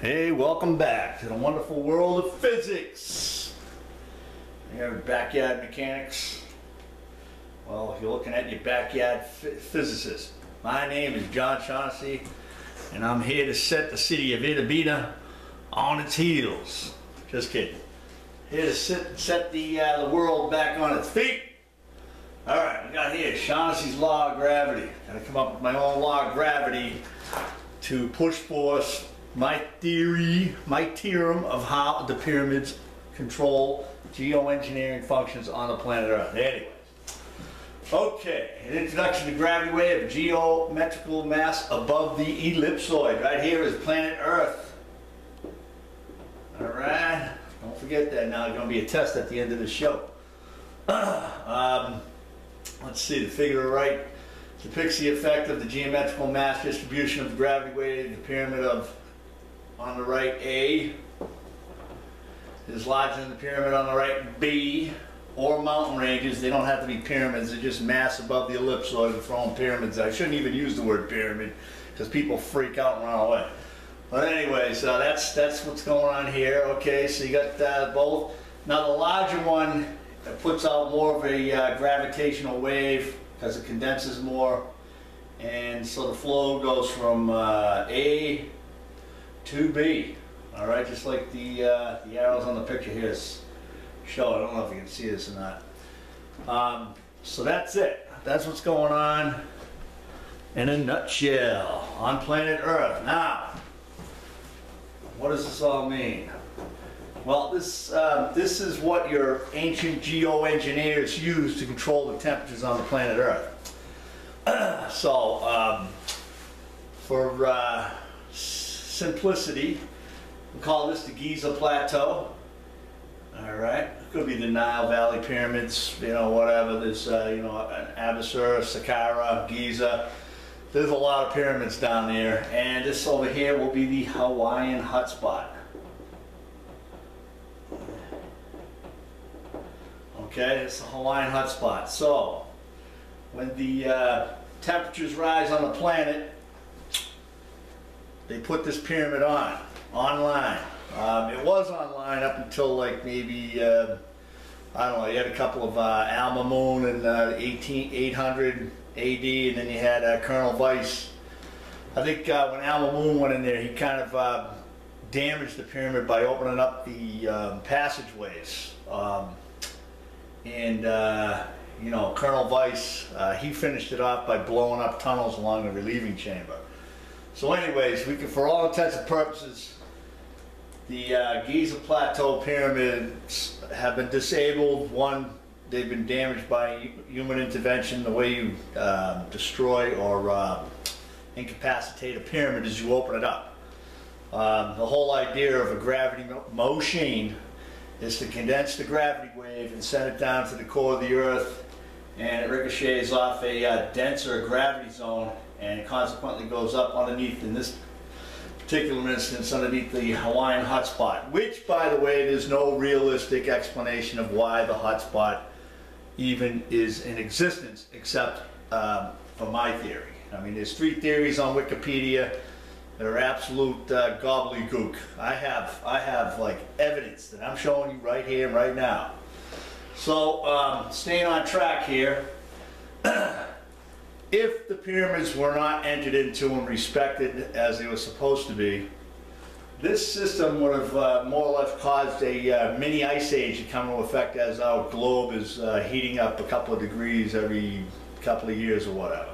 Hey, welcome back to the wonderful world of physics. Here at Backyard Mechanics. Well, if you're looking at your backyard physicist, my name is John Shaughnessy, and I'm here to set the city of Itabita on its heels. Just kidding. Here to set the world back on its feet. All right, we got here Shaughnessy's law of gravity. Got to come up with my own law of gravity to push force my theorem of how the pyramids control geoengineering functions on the planet Earth. Anyways, okay, an introduction to gravity wave, geometrical mass above the ellipsoid. Right here is planet Earth. All right, don't forget that. Now, there's going to be a test at the end of the show. Let's see, the figure to the right depicts the effect of the geometrical mass distribution of the gravity wave. The pyramid of, on the right, A, is larger than the pyramid on the right, B, or mountain ranges. They don't have to be pyramids, they're just mass above the ellipsoid. We're throwing pyramids. I shouldn't even use the word pyramid because people freak out and run away. But anyways, that's what's going on here. Okay, so you got both. Now the larger one puts out more of a gravitational wave because it condenses more, and so the flow goes from A to B. All right, just like the arrows on the picture here show. I don't know if you can see this or not. So that's it. That's what's going on in a nutshell on planet Earth. Now, what does this all mean? Well, this is what your ancient geoengineers used to control the temperatures on the planet Earth. For simplicity, we call this the Giza plateau. All right, it could be the Nile Valley pyramids, you know, whatever. There's, you know, Abusur, Saqqara, Giza. There's a lot of pyramids down there, and this over here will be the Hawaiian HOT SPOT. Okay, it's the Hawaiian HOT SPOT. So, when the temperatures rise on the planet, they put this pyramid online. It was online up until like maybe, I don't know, you had a couple of Alma Moon in 800 AD, and then you had Colonel Weiss. I think when Alma Moon went in there, he kind of damaged the pyramid by opening up the passageways. You know, Colonel Weiss, he finished it off by blowing up tunnels along the relieving chamber. So anyways, for all intents and purposes, the Giza Plateau pyramids have been disabled. One, they've been damaged by human intervention. The way you destroy or incapacitate a pyramid is you open it up. The whole idea of a gravity machine is to condense the gravity wave and send it down to the core of the Earth, and it ricochets off a denser gravity zone, and it consequently goes up underneath, in this particular instance, underneath the Hawaiian HOT SPOT, which, by the way, there's no realistic explanation of why the hot spot even is in existence, except for my theory. I mean, there's 3 theories on Wikipedia. They're absolute gobbledygook. I have like evidence that I'm showing you right here and right now. So staying on track here, if the pyramids were not entered into and respected as they were supposed to be, this system would have more or less caused a mini ice age to come into effect as our globe is heating up a couple of degrees every couple of years or whatever.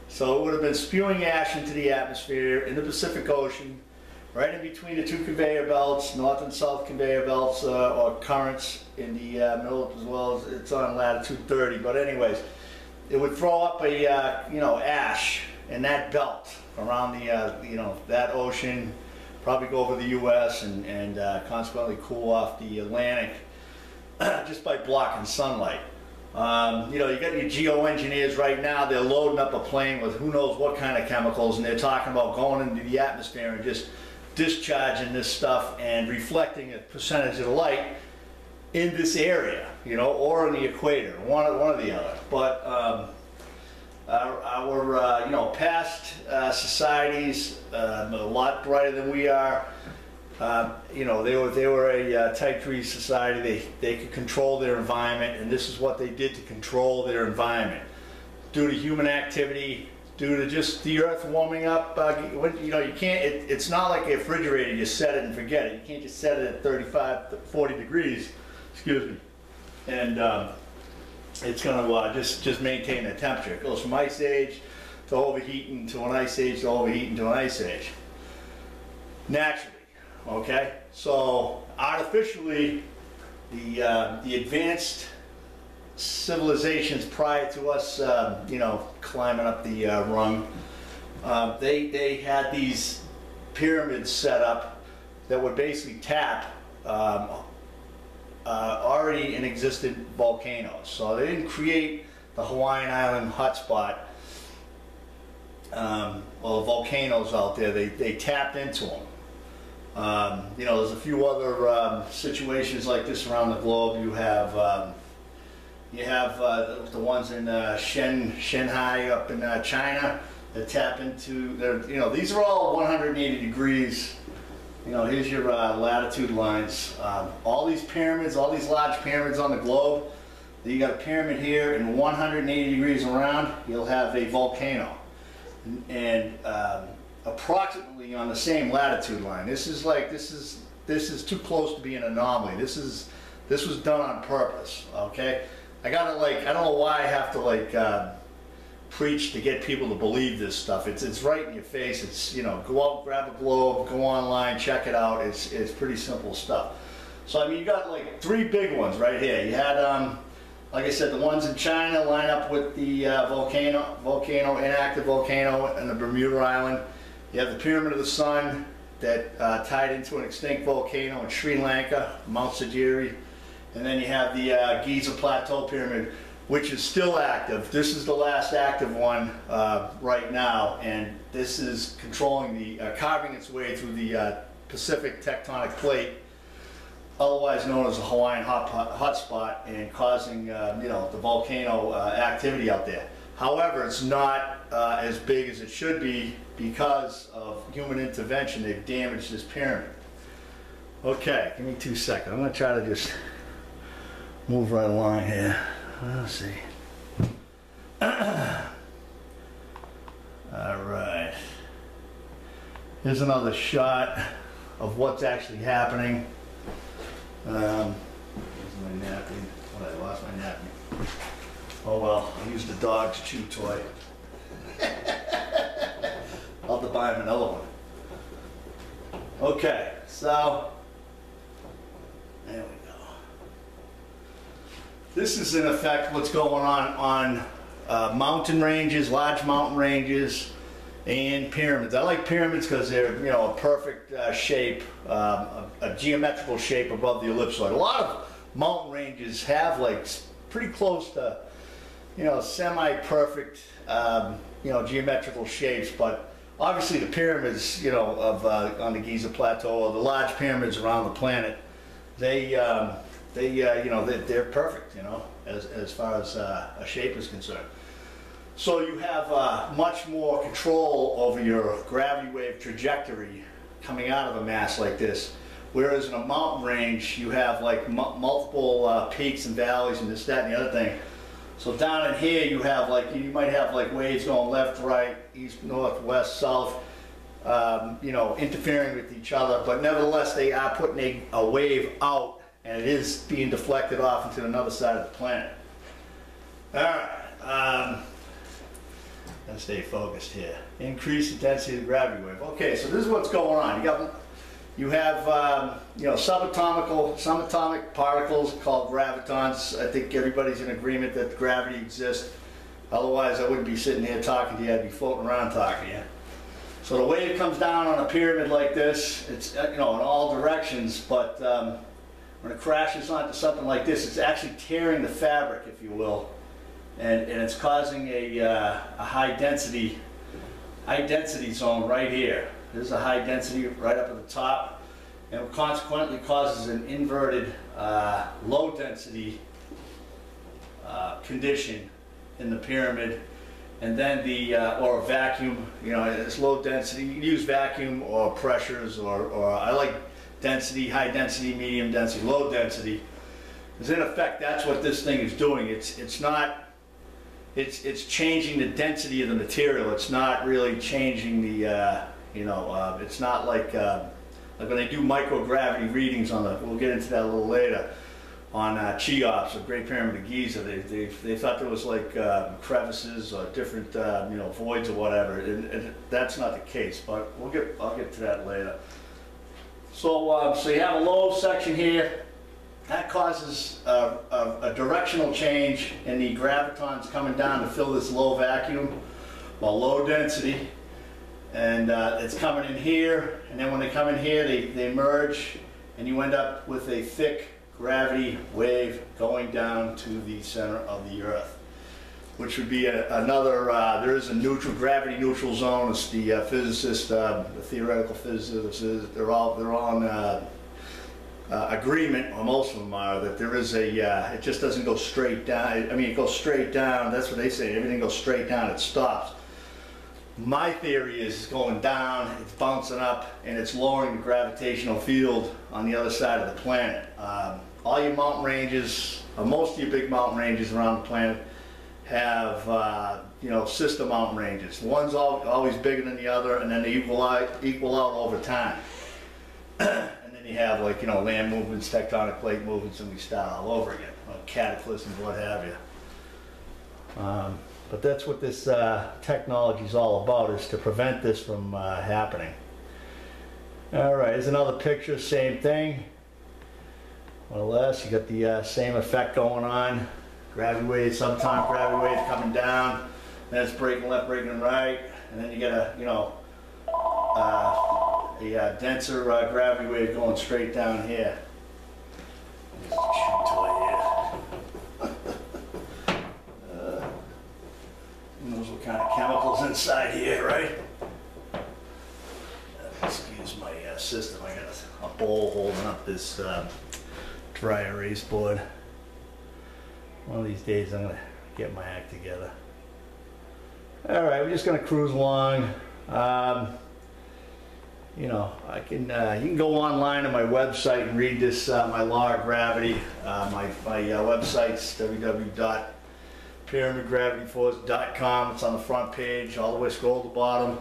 So it would have been spewing ash into the atmosphere in the Pacific Ocean, right in between the 2 conveyor belts, north and south conveyor belts, or currents in the middle, as well as it's on latitude 30. But anyways, it would throw up a you know, ash in that belt around the you know, that ocean, probably go over the U.S. and consequently cool off the Atlantic just by blocking sunlight. You know, you got your geoengineers right now, they're loading up a plane with who knows what kind of chemicals, and they're talking about going into the atmosphere and just discharging this stuff and reflecting a percentage of the light in this area, you know, or in the equator, one or the other. But our you know, past societies, a lot brighter than we are. You know, they were a type 3 society. They could control their environment, and this is what they did to control their environment. Due to human activity, due to just the earth warming up, you know, you can't, it's not like a refrigerator, you set it and forget it. You can't just set it at 35, 40 degrees, excuse me, and it's going to just maintain the temperature. It goes from ice age to overheating to an ice age to overheating to an ice age. Naturally, okay? So artificially, the advanced civilizations prior to us, you know, climbing up the rung, they had these pyramids set up that would basically tap already in existent volcanoes. So they didn't create the Hawaiian Island hot spot, well, the volcanoes out there. They tapped into them. You know, there's a few other situations like this around the globe. You have the ones in Shanghai up in China that tap into their, you know, these are all 180 degrees. You know, here's your latitude lines. All these pyramids, all these large pyramids on the globe, you got a pyramid here, and 180 degrees around, you'll have a volcano. And approximately on the same latitude line. This is too close to be an anomaly. This was done on purpose, okay? I don't know why I have to preach to get people to believe this stuff. It's right in your face. It's, you know, go out, grab a globe, go online, check it out. It's pretty simple stuff. So I mean, you got like 3 big ones right here. You had, like I said, the ones in China line up with the inactive volcano in the Bermuda Island. You have the Pyramid of the Sun that tied into an extinct volcano in Sri Lanka, Mount Sajiri. And then you have the Giza Plateau Pyramid, which is still active. This is the last active one right now, and this is controlling the, carving its way through the Pacific Tectonic Plate, otherwise known as the Hawaiian HOT SPOT, and causing, you know, the volcano activity out there. However, it's not as big as it should be because of human intervention. They've damaged this pyramid. Okay, give me 2 seconds. I'm going to try to just move right along here. Let's see. All right. Here's another shot of what's actually happening. Here's my napkin. Oh, I lost my napkin. Oh well, I used the dog's chew toy. I'll have to buy him another one. Okay, so there we go. This is in effect what's going on mountain ranges, large mountain ranges, and pyramids. I like pyramids because they're, you know, a perfect shape, a geometrical shape above the ellipsoid. A lot of mountain ranges have like pretty close to, you know, semi-perfect, you know, geometrical shapes, but obviously the pyramids, you know, of on the Giza Plateau, or the large pyramids around the planet, they you know, they're perfect, you know, as far as a shape is concerned. So you have much more control over your gravity wave trajectory coming out of a mass like this. Whereas in a mountain range, you have like multiple peaks and valleys and this, that, and the other thing. So down in here, you have like, you might have like waves going left, right, east, north, west, south, you know, interfering with each other. But nevertheless, they are putting a wave out, and it is being deflected off into another side of the planet. All right. Gotta stay focused here. Increase the density of the gravity wave. Okay, so this is what's going on. You have you know, subatomic particles called gravitons. I think everybody's in agreement that gravity exists. Otherwise, I wouldn't be sitting here talking to you. I'd be floating around talking to you. So the wave comes down on a pyramid like this. It's, you know, in all directions, but when it crashes onto something like this, it's actually tearing the fabric, if you will. And it's causing a high density zone right here. There's a high density right up at the top, and it consequently causes an inverted low density condition in the pyramid, and then the, or a vacuum, you know, it's low density. You can use vacuum or pressures, or I like density, high density, medium density, low density. Because in effect, that's what this thing is doing. It's not, it's changing the density of the material. It's not really changing the, you know, it's not like when they do microgravity readings on the, we'll get into that a little later, on Cheops, the Great Pyramid of Giza. They thought there was like crevices or different, you know, voids or whatever. And that's not the case, but I'll get to that later. So, so you have a low section here. That causes a directional change in the gravitons coming down to fill this low vacuum, while low density. And it's coming in here, and then when they come in here, they merge, and you end up with a thick gravity wave going down to the center of the Earth, which would be another, there is a neutral, gravity neutral zone. It's the physicists, the theoretical physicists, they're all in agreement, or most of them are, that there is a, it just doesn't go straight down. I mean, it goes straight down, that's what they say, everything goes straight down, it stops. My theory is it's going down, it's bouncing up, and it's lowering the gravitational field on the other side of the planet. All your mountain ranges, or most of your big mountain ranges around the planet, have you know, sister mountain ranges. One's always bigger than the other, and then they equal out over time. And then you have, like, you know, land movements, tectonic plate movements, and we start all over again, cataclysms, what have you. But that's what this technology is all about, is to prevent this from happening. All right, here's another picture, same thing. More or less, you got the same effect going on. Gravity wave, sometime gravity wave coming down, then it's breaking left, breaking right, and then you get a, you know, a denser gravity wave going straight down here. Who knows what kind of chemicals inside here, right? Excuse my system. I got a bowl holding up this dry erase board. One of these days I'm gonna get my act together. All right, we're just gonna cruise along. You know, I can you can go online on my website and read this, my law of gravity. My website's www.pyramidgravityforce.com. It's on the front page, all the way scroll to the bottom.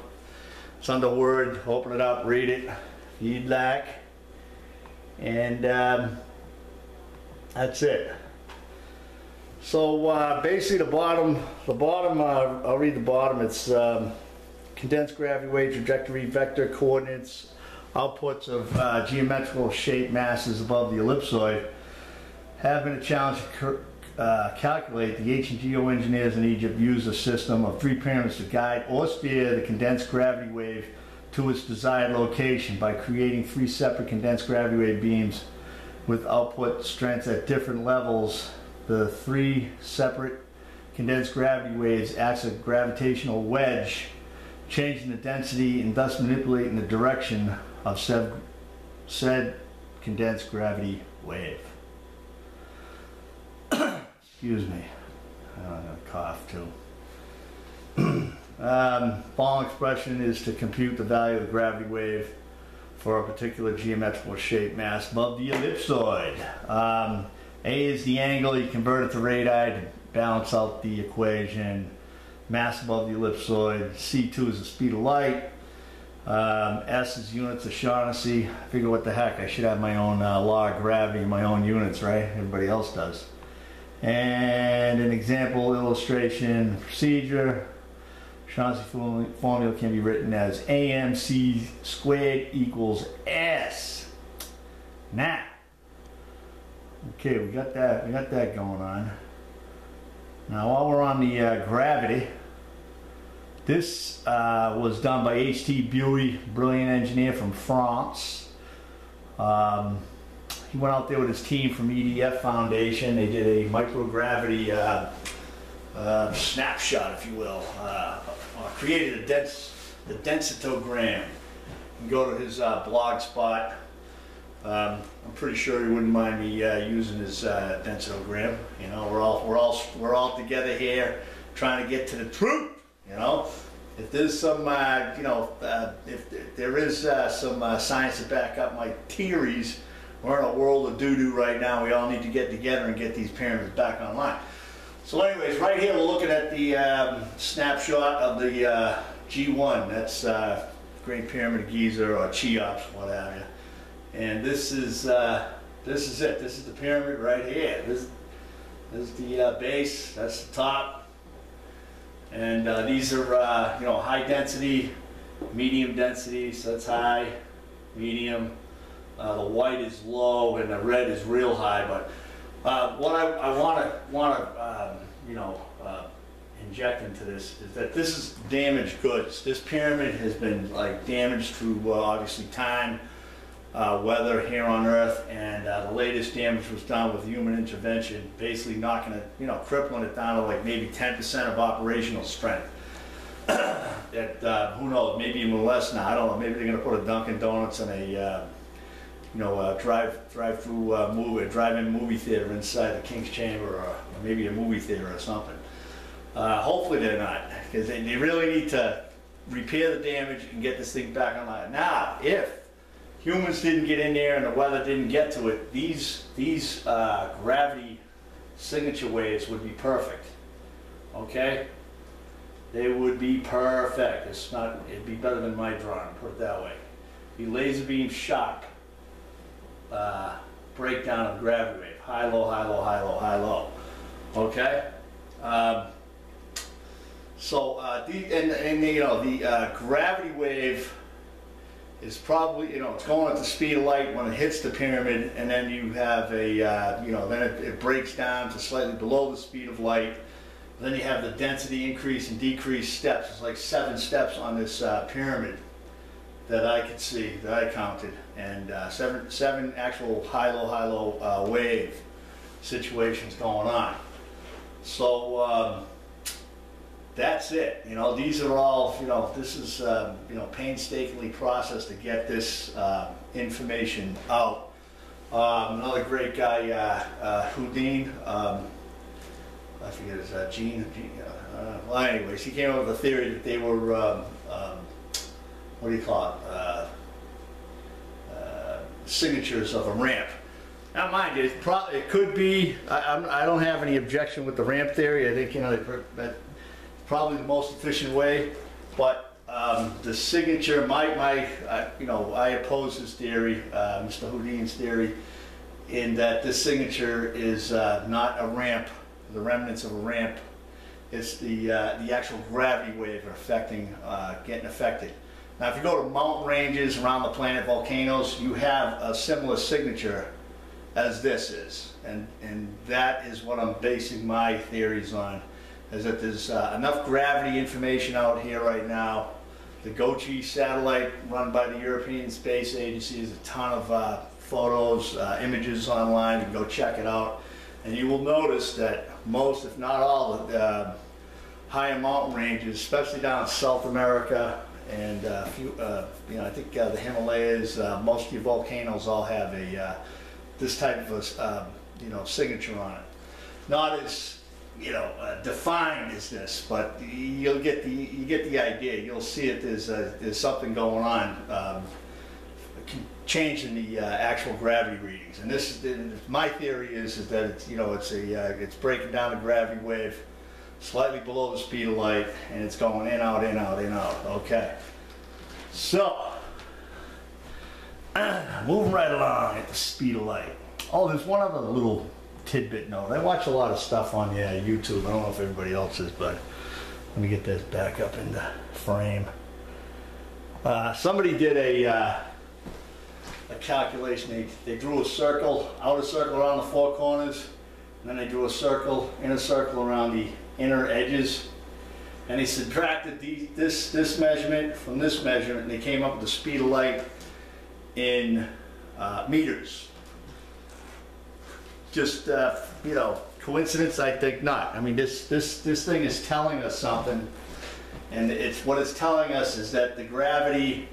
It's under Word. Open it up, read it if you'd like, and that's it. So basically the bottom, I'll read the bottom. It's condensed gravity wave trajectory vector coordinates, outputs of geometrical shaped masses above the ellipsoid have been a challenge to calculate. The ancient geo engineers in Egypt used a system of 3 pyramids to guide or steer the condensed gravity wave to its desired location by creating 3 separate condensed gravity wave beams with output strengths at different levels. The 3 separate condensed gravity waves acts as a gravitational wedge, changing the density and thus manipulating the direction of said condensed gravity wave. Excuse me, I'm gonna cough too. Following expression is to compute the value of the gravity wave for a particular geometrical shape mass above the ellipsoid. A is the angle, you convert it to radii to balance out the equation. Mass above the ellipsoid. C2 is the speed of light. S is units of Shaughnessy. I figure, what the heck, I should have my own law of gravity, my own units, right? Everybody else does. And an example illustration procedure. Shaughnessy formula can be written as AMC squared equals S. Now, okay, we got that going on. Now, while we're on the gravity, this was done by H.T. Bury, brilliant engineer from France. He went out there with his team from EDF Foundation. They did a microgravity snapshot, if you will. Created the densitogram. You can go to his blog spot. I'm pretty sure he wouldn't mind me using his densitogram. You know, we're all together here trying to get to the truth. You know, if there's some, you know, if there is some science to back up my theories, we're in a world of doo-doo right now. We all need to get together and get these pyramids back online. So anyways, right here we're looking at the snapshot of the G1. That's Great Pyramid of Giza, or Cheops, what have you. And this is it. This is the pyramid right here. This is the base. That's the top. And these are you know, high density, medium density. So that's high, medium. The white is low and the red is real high. But what I want to you know, inject into this is that this is damaged goods. This pyramid has been like damaged through obviously time, weather here on Earth, and the latest damage was done with human intervention, basically knocking it, you know, crippling it down to like maybe 10% of operational strength. Who knows, maybe even less now. I don't know. Maybe they're going to put a Dunkin' Donuts and a you know, drive-in movie theater inside the King's Chamber, or maybe a movie theater or something. Hopefully they're not, because they really need to repair the damage and get this thing back online. Now, if humans didn't get in there and the weather didn't get to it, these gravity signature waves would be perfect. Okay? They would be perfect. It'd be better than my drawing, put it that way. Be laser beam sharp. Breakdown of gravity wave, high, low, high, low, high, low, high, low. Okay, and you know, the gravity wave is probably, you know, it's going at the speed of light when it hits the pyramid, and then you have a you know, then it breaks down to slightly below the speed of light. Then you have the density increase and decrease steps. It's like 7 steps on this pyramid that I could see, that I counted, and seven actual high-low wave situations going on. So that's it. You know, these are all, you know, this is you know, painstakingly processed to get this information out. Another great guy, Houdin, I forget his well, anyways, he came up with a theory that they were what do you call it? Signatures of a ramp. Now, mind you, it could be. I don't have any objection with the ramp theory. I think, you know, that's probably the most efficient way. But the signature, you know, I oppose this theory, Mr. Houdin's theory, in that this signature is not a ramp, the remnants of a ramp. It's the actual gravity wave affecting, getting affected. Now, if you go to mountain ranges around the planet, volcanoes, you have a similar signature as this is. And that is what I'm basing my theories on, is that there's enough gravity information out here right now. The Gochi satellite run by the European Space Agency has a ton of photos, images online. You can go check it out. And you will notice that most, if not all, of the higher mountain ranges, especially down in South America, and you know, I think the Himalayas, most of your volcanoes all have a this type of a you know, signature on it. Not as, you know, defined as this, but you get the idea. You'll see it. There's something going on, changing the actual gravity readings. And this is my theory is that it's, you know, it's breaking down the gravity wave slightly below the speed of light, and it's going in, out, in, out, in, out. Okay. So, moving right along at the speed of light. Oh, there's one other little tidbit note. I watch a lot of stuff on YouTube. I don't know if everybody else is, but let me get this back up in the frame. Somebody did a calculation. They drew a circle, outer circle around the 4 corners, and then they drew a circle, inner circle around the inner edges, and they subtracted this measurement from this measurement, and they came up with the speed of light in meters. Just you know, coincidence? I think not. I mean, this thing is telling us something, and what it's telling us is that the gravity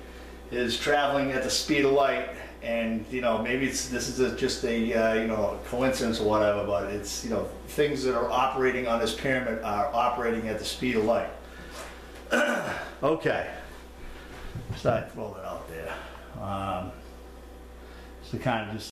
is traveling at the speed of light. And, you know, maybe this is just a you know, coincidence or whatever, but it's, you know, things that are operating on this pyramid are operating at the speed of light. Okay. So I throw it out there. So kind of just